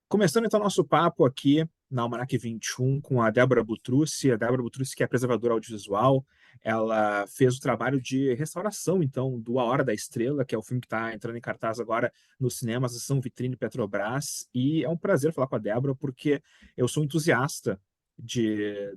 Começando então nosso papo aqui na Almanac 21 com a Débora Butrucci. A Débora Butrucci, que é preservadora audiovisual, ela fez o trabalho de restauração, então, do A Hora da Estrela, que é o filme que está entrando em cartaz agora nos cinemas, Sessão Vitrine Petrobras. E é um prazer falar com a Débora, porque eu sou entusiasta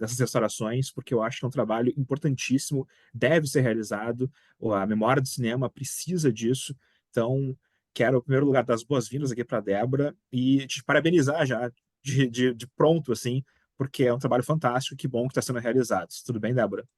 dessas restaurações, porque eu acho que é um trabalho importantíssimo, deve ser realizado, a memória do cinema precisa disso. Então, quero, em primeiro lugar, dar as boas-vindas aqui para a Débora e te parabenizar já de pronto, assim, porque é um trabalho fantástico, que bom que está sendo realizado. Tudo bem, Débora?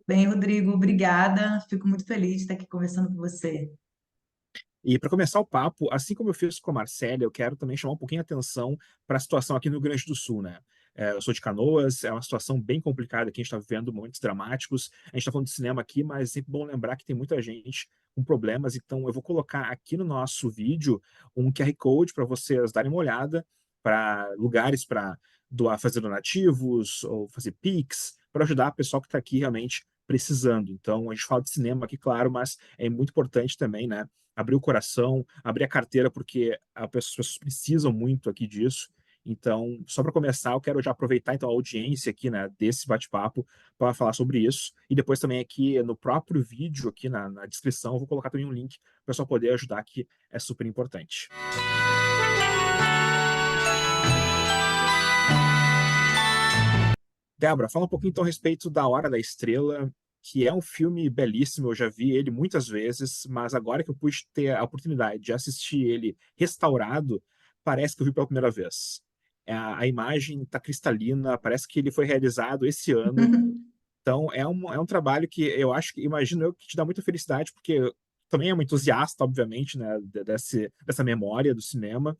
Bem, Rodrigo, obrigada. Fico muito feliz de estar aqui conversando com você. E para começar o papo, assim como eu fiz com a Marcélia, eu quero também chamar um pouquinho a atenção para a situação aqui no Rio Grande do Sul, né? Eu sou de Canoas, é uma situação bem complicada que a gente está vivendo momentos dramáticos. A gente está falando de cinema aqui, mas é sempre bom lembrar que tem muita gente com problemas. Então, eu vou colocar aqui no nosso vídeo um QR Code para vocês darem uma olhada para lugares para doar, fazer donativos ou fazer Pix, para ajudar o pessoal que está aqui realmente precisando. Então, a gente fala de cinema aqui, claro, mas é muito importante também, né? Abrir o coração, abrir a carteira, porque as pessoas precisam muito aqui disso. Então, só para começar, eu quero já aproveitar então a audiência aqui, né, desse bate-papo para falar sobre isso. E depois também aqui no próprio vídeo, aqui na descrição, eu vou colocar também um link para o pessoal poder ajudar, que é super importante. Débora, fala um pouquinho então a respeito da Hora da Estrela, que é um filme belíssimo, eu já vi ele muitas vezes, mas agora que eu pude ter a oportunidade de assistir ele restaurado, parece que eu vi pela primeira vez. A imagem está cristalina, parece que ele foi realizado esse ano, então é um trabalho que eu acho que, imagino eu, que te dá muita felicidade, porque também é um entusiasta, obviamente, né, dessa memória do cinema.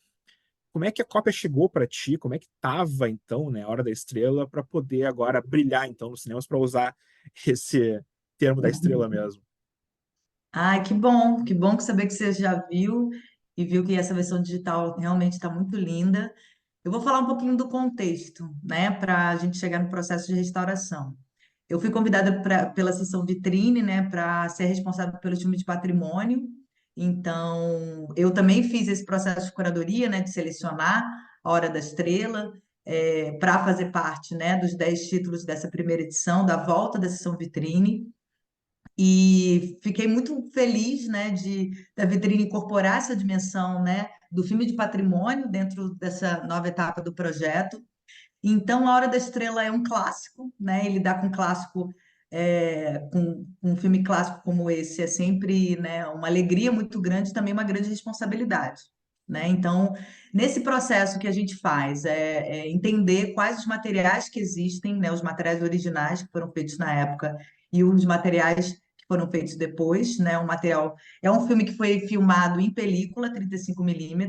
Como é que a cópia chegou para ti? Como é que tava então, né, a Hora da Estrela, para poder agora brilhar então nos cinemas, para usar esse termo da estrela mesmo? Ai, que bom que saber que você já viu e viu que essa versão digital realmente está muito linda. Eu vou falar um pouquinho do contexto, né, para a gente chegar no processo de restauração. Eu fui convidada pela sessão Vitrine, né, para ser responsável pelo time de patrimônio. Então, eu também fiz esse processo de curadoria, né, de selecionar a Hora da Estrela, para fazer parte, né, dos 10 títulos dessa primeira edição, da volta da sessão Vitrine. E fiquei muito feliz, né, da Vitrine incorporar essa dimensão, né, do filme de patrimônio dentro dessa nova etapa do projeto. Então, A Hora da Estrela é um clássico, né? E lidar com clássico, com um filme clássico como esse é sempre, né, uma alegria muito grande, também uma grande responsabilidade, né? Então, nesse processo que a gente faz é entender quais os materiais que existem, né, os materiais originais que foram feitos na época e os materiais que foram feitos depois, né? É um filme que foi filmado em película, 35 mm.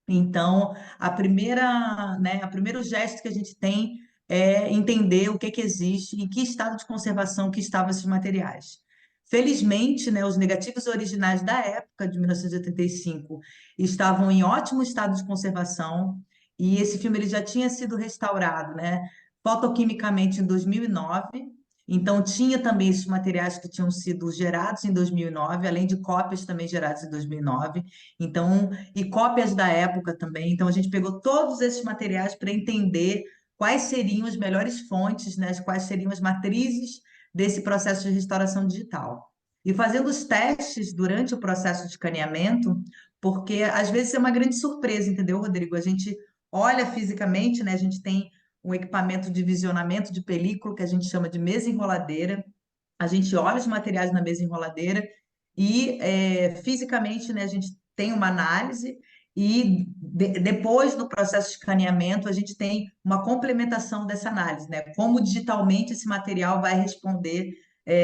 Então, o primeiro gesto que a gente tem é entender o que que existe, em que estado de conservação que estavam esses materiais. Felizmente, né, os negativos originais da época de 1985 estavam em ótimo estado de conservação e esse filme ele já tinha sido restaurado, né, fotoquimicamente em 2009. Então, tinha também esses materiais que tinham sido gerados em 2009, além de cópias também geradas em 2009. Então, e cópias da época também. Então, a gente pegou todos esses materiais para entender quais seriam as melhores fontes, né, quais seriam as matrizes desse processo de restauração digital. E fazendo os testes durante o processo de escaneamento, porque às vezes é uma grande surpresa, entendeu, Rodrigo? A gente olha fisicamente, né, a gente tem um equipamento de visionamento de película que a gente chama de mesa enroladeira. A gente olha os materiais na mesa enroladeira e fisicamente, né, a gente tem uma análise e depois do processo de escaneamento a gente tem uma complementação dessa análise, né? Como digitalmente esse material vai responder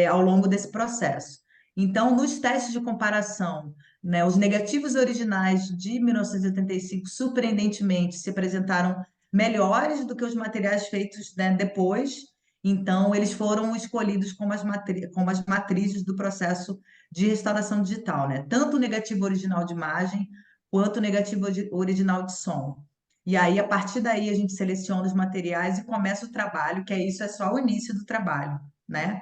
ao longo desse processo. Então, nos testes de comparação, né, os negativos originais de 1985, surpreendentemente, se apresentaram melhores do que os materiais feitos, né, depois. Então, eles foram escolhidos como as matrizes do processo de restauração digital, né? Tanto o negativo original de imagem quanto o negativo original de som. E aí, a partir daí, a gente seleciona os materiais e começa o trabalho, que é isso, é só o início do trabalho, né?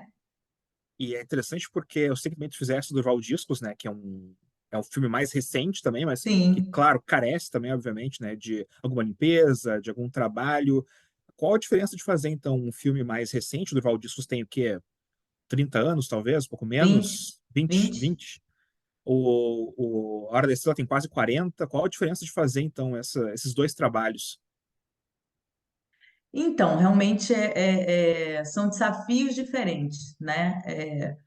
E é interessante porque eu sei que também tu fizeste do Durval Discos, né, que é é um filme mais recente também, mas que, Sim. claro, carece também, obviamente, né, de alguma limpeza, de algum trabalho. Qual a diferença de fazer, então, um filme mais recente? O Durval Discos tem o quê? 30 anos, talvez, um pouco 20, menos? 20, 20. 20? A Hora da Estrela tem quase 40. Qual a diferença de fazer, então, esses dois trabalhos? Então, realmente são desafios diferentes, né?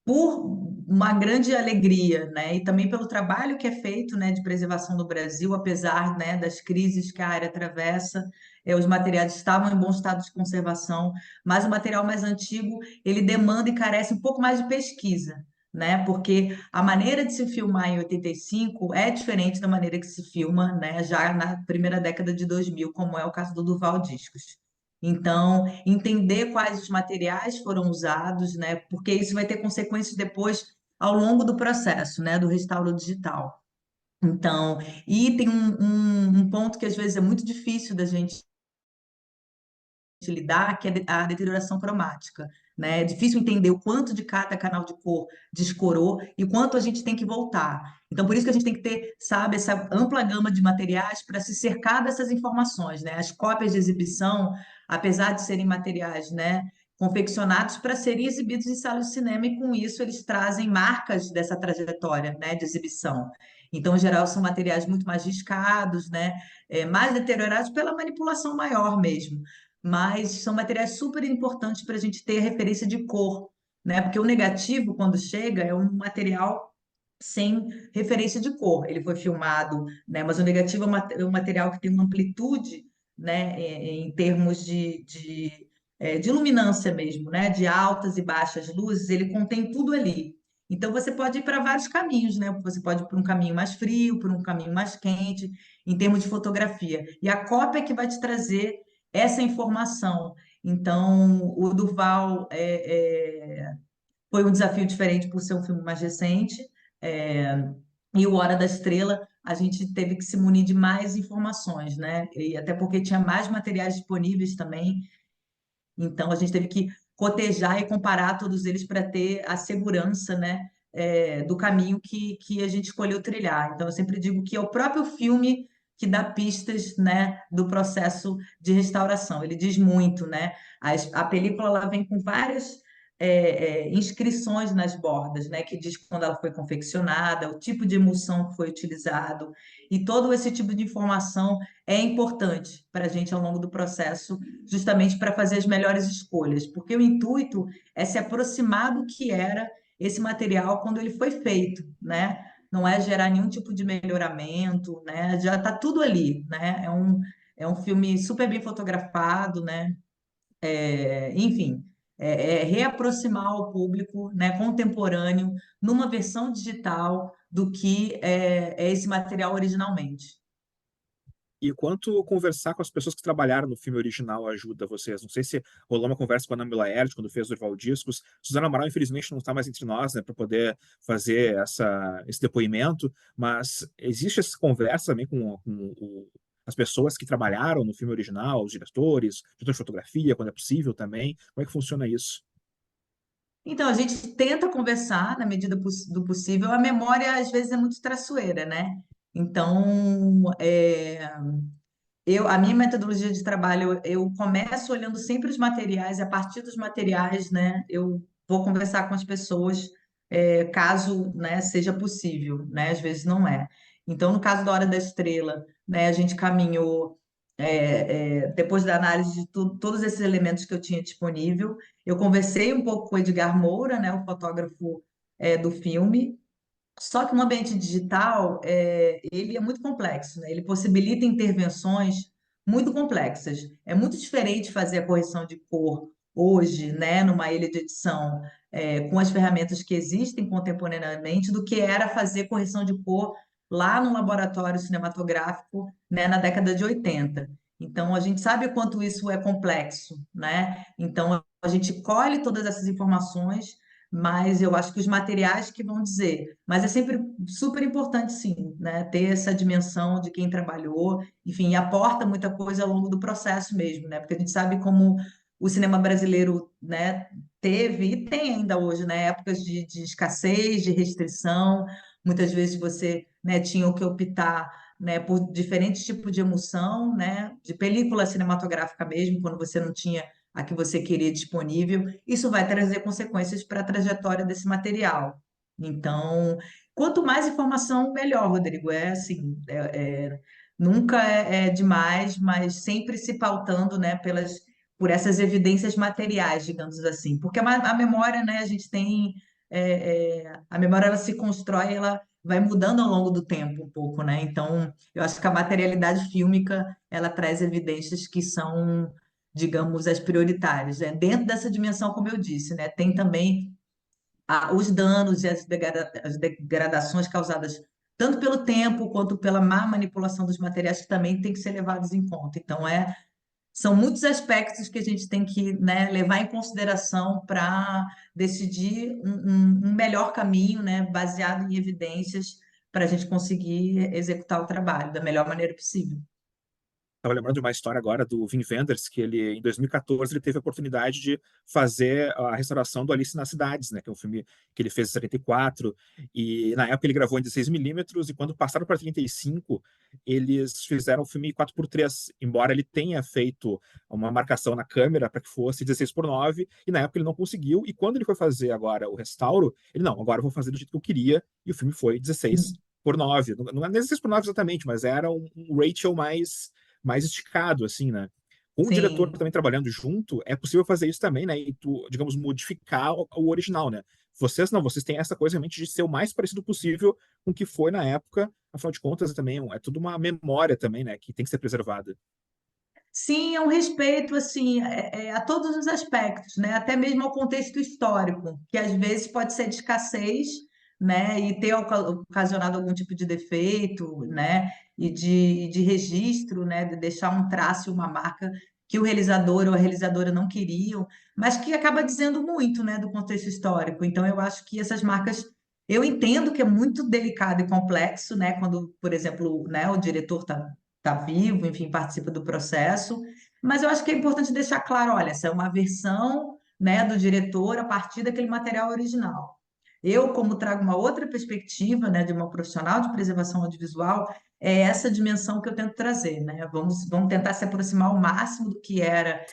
Por uma grande alegria, né? E também pelo trabalho que é feito, né, de preservação no Brasil, apesar, né, das crises que a área atravessa, os materiais estavam em bom estado de conservação, mas o material mais antigo, ele demanda e carece um pouco mais de pesquisa, né? Porque a maneira de se filmar em 85 é diferente da maneira que se filma, né, já na primeira década de 2000, como é o caso do Durval Discos. Então, entender quais os materiais foram usados, né? Porque isso vai ter consequências depois ao longo do processo, né? Do restauro digital. Então, e tem um ponto que às vezes é muito difícil da gente lidar, que é a deterioração cromática, né? É difícil entender o quanto de cada canal de cor descorou e quanto a gente tem que voltar. Então, por isso que a gente tem que ter, sabe, essa ampla gama de materiais para se cercar dessas informações, né? As cópias de exibição, apesar de serem materiais, né, confeccionados para serem exibidos em salas de cinema e com isso eles trazem marcas dessa trajetória, né, de exibição. Então, em geral, são materiais muito mais riscados, né, mais deteriorados pela manipulação maior mesmo, mas são materiais super importantes para a gente ter referência de cor, né? Porque o negativo, quando chega, é um material sem referência de cor. Ele foi filmado, né? Mas o negativo é um material que tem uma amplitude, né? Em termos de luminância mesmo, né? De altas e baixas luzes, ele contém tudo ali. Então você pode ir para vários caminhos, né? Você pode ir para um caminho mais frio, para um caminho mais quente, em termos de fotografia. E a cópia é que vai te trazer essa informação. Então, o Durval foi um desafio diferente por ser um filme mais recente, é, e o Hora da Estrela, a gente teve que se munir de mais informações, né? E até porque tinha mais materiais disponíveis também, então a gente teve que cotejar e comparar todos eles para ter a segurança, né? Do caminho que a gente escolheu trilhar. Então, eu sempre digo que é o próprio filme que dá pistas, né, do processo de restauração. Ele diz muito, né? A película ela vem com várias inscrições nas bordas, né, que diz quando ela foi confeccionada, o tipo de emulsão que foi utilizado, e todo esse tipo de informação é importante para a gente ao longo do processo, justamente para fazer as melhores escolhas, porque o intuito é se aproximar do que era esse material quando ele foi feito, né? Não é gerar nenhum tipo de melhoramento, né? Já está tudo ali, né? É um filme super bem fotografado, né? Enfim, reaproximar o público, né, contemporâneo numa versão digital do que é esse material originalmente. E quanto conversar com as pessoas que trabalharam no filme original ajuda vocês? Não sei se rolou uma conversa com a Ana Milaerd quando fez o Durval Discos. Suzana Amaral, infelizmente, não está mais entre nós, né, para poder fazer esse depoimento, mas existe essa conversa também com as pessoas que trabalharam no filme original, os diretores, diretor de fotografia, quando é possível também. Como é que funciona isso? Então, a gente tenta conversar na medida do possível. A memória, às vezes, é muito traiçoeira, né? Então, a minha metodologia de trabalho, eu começo olhando sempre os materiais, e a partir dos materiais, né, eu vou conversar com as pessoas, caso, né, seja possível, né, às vezes não é. Então, no caso da Hora da Estrela, né, a gente caminhou, depois da análise de todos esses elementos que eu tinha disponível, eu conversei um pouco com o Edgar Moura, né, o fotógrafo, do filme, só que o ambiente digital, ele é muito complexo, né? Ele possibilita intervenções muito complexas. É muito diferente fazer a correção de cor hoje, né, numa ilha de edição, com as ferramentas que existem contemporaneamente, do que era fazer correção de cor lá no laboratório cinematográfico, né, na década de 80. Então, a gente sabe o quanto isso é complexo, né? Então, a gente colhe todas essas informações, mas eu acho que os materiais que vão dizer. Mas é sempre super importante, sim, né? Ter essa dimensão de quem trabalhou, enfim, e aporta muita coisa ao longo do processo mesmo, né? Porque a gente sabe como o cinema brasileiro, né, teve e tem ainda hoje, né, épocas de escassez, de restrição, muitas vezes você, né, tinha que optar, né, por diferentes tipos de emoção, né, de película cinematográfica mesmo, quando você não tinha a que você queria disponível. Isso vai trazer consequências para a trajetória desse material. Então, quanto mais informação, melhor, Rodrigo. É assim, nunca é demais, mas sempre se pautando, né, por essas evidências materiais, digamos assim. Porque a memória, né, a gente tem, a memória ela se constrói, ela vai mudando ao longo do tempo um pouco, né? Então, eu acho que a materialidade fílmica, ela traz evidências que são, digamos, as prioritárias, né? Dentro dessa dimensão, como eu disse, né, tem também os danos e as degradações causadas tanto pelo tempo quanto pela má manipulação dos materiais que também tem que ser levados em conta. Então, são muitos aspectos que a gente tem que, né, levar em consideração para decidir um melhor caminho, né, baseado em evidências, para a gente conseguir executar o trabalho da melhor maneira possível. Estava lembrando de uma história agora do Wim Wenders, que ele, em 2014, ele teve a oportunidade de fazer a restauração do Alice nas Cidades, né, que é um filme que ele fez em 74, e na época ele gravou em 16 mm, e quando passaram para 35, eles fizeram o filme 4:3, embora ele tenha feito uma marcação na câmera para que fosse 16:9, e na época ele não conseguiu, e quando ele foi fazer agora o restauro, ele, não, agora eu vou fazer do jeito que eu queria, e o filme foi 16:9. Não é 16:9 exatamente, mas era um ratio mais esticado, assim, né? Com o diretor Sim. também trabalhando junto, é possível fazer isso também, né? E tu, digamos, modificar o original, né? Vocês não, vocês têm essa coisa realmente de ser o mais parecido possível com o que foi na época. Afinal de contas, também é tudo uma memória também, né? Que tem que ser preservada. Sim, é um respeito assim a todos os aspectos, né? Até mesmo ao contexto histórico, que às vezes pode ser de escassez, né? E ter ocasionado algum tipo de defeito, né? E de registro, né? De deixar um traço, uma marca que o realizador ou a realizadora não queriam, mas que acaba dizendo muito, né? Do contexto histórico. Então, eu acho que essas marcas eu entendo que é muito delicado e complexo, né? Quando, por exemplo, né, o diretor está vivo, enfim, participa do processo. Mas eu acho que é importante deixar claro, olha, essa é uma versão, né, do diretor a partir daquele material original. Eu, como trago uma outra perspectiva, né, de uma profissional de preservação audiovisual, é essa dimensão que eu tento trazer, né? Vamos tentar se aproximar ao máximo do que era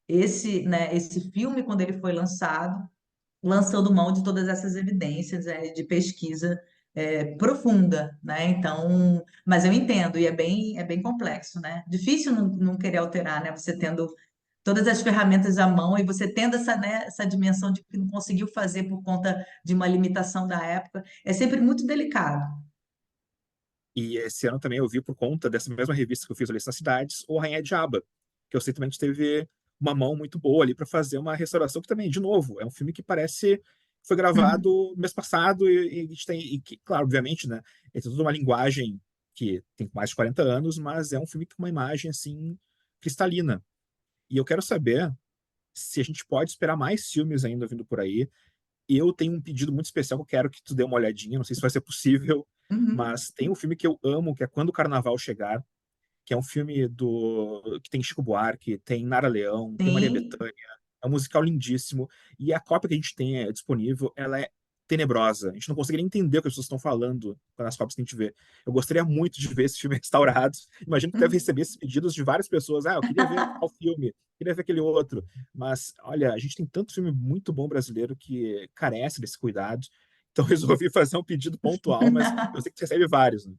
esse, né, esse filme quando ele foi lançado, lançando mão de todas essas evidências de pesquisa profunda, né? Então, mas eu entendo, e é bem complexo, né? Difícil não querer alterar, né? Você tendo todas as ferramentas à mão e você tendo essa, né, essa dimensão de que não conseguiu fazer por conta de uma limitação da época, é sempre muito delicado. E esse ano também eu vi, por conta dessa mesma revista que eu fiz ali nas cidades, o Rainha de Aba, que eu sei também que teve uma mão muito boa ali para fazer uma restauração que também, de novo, é um filme que parece que foi gravado mês passado e a gente tem, e que, claro, obviamente, né, é toda uma linguagem que tem mais de 40 anos, mas é um filme com uma imagem, assim, cristalina. E eu quero saber se a gente pode esperar mais filmes ainda vindo por aí. Eu tenho um pedido muito especial que eu quero que tu dê uma olhadinha, não sei se vai ser possível, Uhum. mas tem um filme que eu amo, que é Quando o Carnaval Chegar, que é um filme que tem Chico Buarque, tem Nara Leão, tem Maria Sim. Bethânia, é um musical lindíssimo, e a cópia que a gente tem disponível, ela é tenebrosa. A gente não consegue nem entender o que as pessoas estão falando nas cópias que a gente vê. Eu gostaria muito de ver esse filme restaurado. Imagino que deve receber esses pedidos de várias pessoas. Ah, eu queria ver tal filme, queria ver aquele outro. Mas, olha, a gente tem tanto filme muito bom brasileiro que carece desse cuidado. Então, resolvi fazer um pedido pontual, mas eu sei que você recebe vários, né?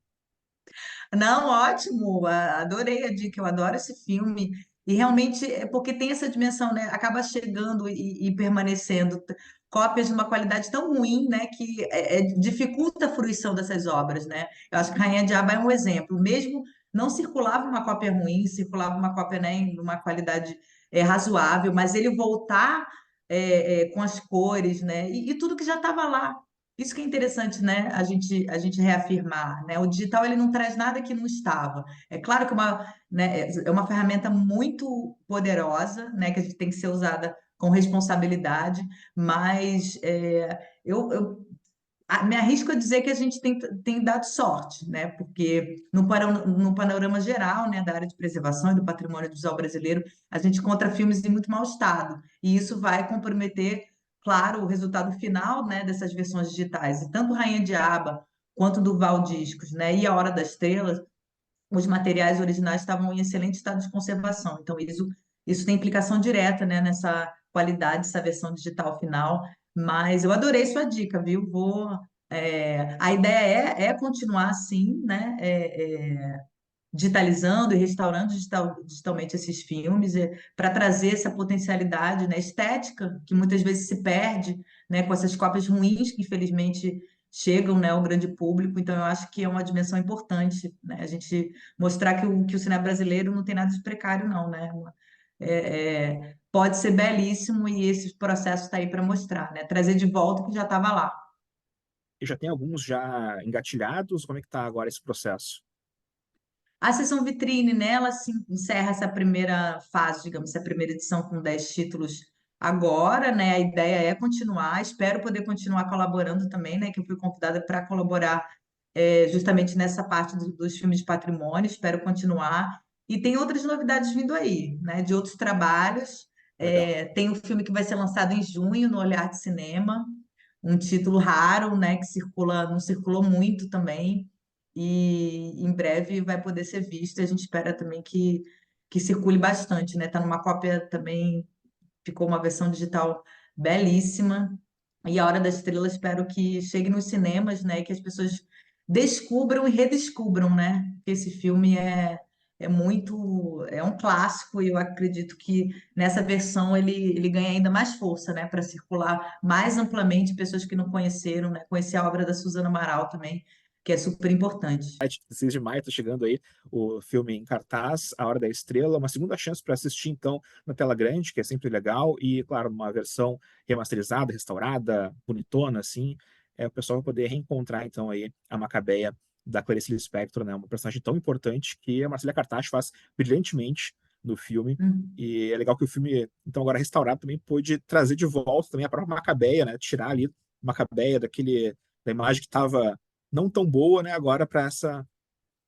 Não, ótimo, adorei a dica, eu adoro esse filme. E realmente é porque tem essa dimensão, né? Acaba chegando e permanecendo cópias de uma qualidade tão ruim, né? Que dificulta a fruição dessas obras, né? Eu acho que Rainha de Aba é um exemplo. Mesmo não circulava uma cópia ruim, circulava uma cópia, né, em uma qualidade razoável, mas ele voltar com as cores, né? E tudo que já estava lá. Isso que é interessante, né? A gente reafirmar, né? O digital ele não traz nada que não estava. É claro que né, é uma ferramenta muito poderosa, né? Que a gente tem que ser usada com responsabilidade, mas me arrisco a dizer que a gente tem dado sorte, né? Porque no panorama geral, né, da área de preservação e do patrimônio visual brasileiro, a gente encontra filmes em muito mau estado, e isso vai comprometer, claro, o resultado final, né, dessas versões digitais. E tanto Rainha de Aba quanto do Val Discos, né? E A Hora das Estrelas, os materiais originais estavam em excelente estado de conservação. Então, isso tem implicação direta, né, nessa qualidade dessa versão digital final. Mas eu adorei sua dica, viu? A ideia é continuar assim, né? Digitalizando e restaurando digitalmente esses filmes, para trazer essa potencialidade, né, estética que muitas vezes se perde, né, com essas cópias ruins que infelizmente chegam, né, ao grande público. Então eu acho que é uma dimensão importante, né, a gente mostrar que o cinema brasileiro não tem nada de precário, não, né? Pode ser belíssimo e esse processo está aí para mostrar, né? Trazer de volta o que já estava lá. E já tem alguns já engatilhados? Como é que está agora esse processo? A sessão vitrine, né, ela se encerra essa primeira fase, digamos, essa primeira edição com 10 títulos agora, né? A ideia é continuar, espero poder continuar colaborando também, né? Que eu fui convidada para colaborar justamente nessa parte dos filmes de patrimônio, espero continuar. E tem outras novidades vindo aí, né? De outros trabalhos. Legal. Tem um filme que vai ser lançado em junho no Olhar de Cinema, um título raro, né? Que não circulou muito também e em breve vai poder ser visto. A gente espera também que circule bastante, né? Tá numa cópia também, ficou uma versão digital belíssima. E A Hora da Estrela espero que chegue nos cinemas, né? E que as pessoas descubram e redescubram, né? Que esse filme é um clássico e eu acredito que nessa versão ele ganha ainda mais força, né? Para circular mais amplamente pessoas que não conheceram, né? Conhecer a obra da Suzana Amaral também, que é super importante. 16 de maio está chegando aí o filme em cartaz, A Hora da Estrela, uma segunda chance para assistir então na tela grande, que é sempre legal, e claro, uma versão remasterizada, restaurada, bonitona, assim, o pessoal vai poder reencontrar então aí a Macabeia da Clarice Lispector, né, uma personagem tão importante que a Marcela Cartaz faz brilhantemente no filme, Hum. e é legal que o filme, então agora restaurado, também pôde trazer de volta também a própria Macabeia, né, tirar ali Macabeia da imagem que estava não tão boa, né, agora para essa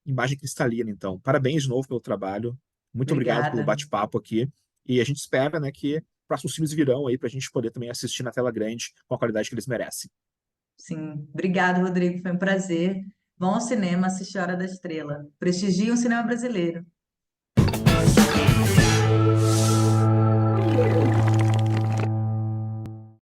imagem cristalina. Então, parabéns de novo pelo trabalho. Muito obrigado pelo Obrigada. bate-papo aqui. E a gente espera, né, que próximos filmes virão aí para a gente poder também assistir na tela grande com a qualidade que eles merecem. Sim, obrigada, Rodrigo. Foi um prazer. Vão ao cinema assistir a Hora da Estrela. Prestigie o cinema brasileiro.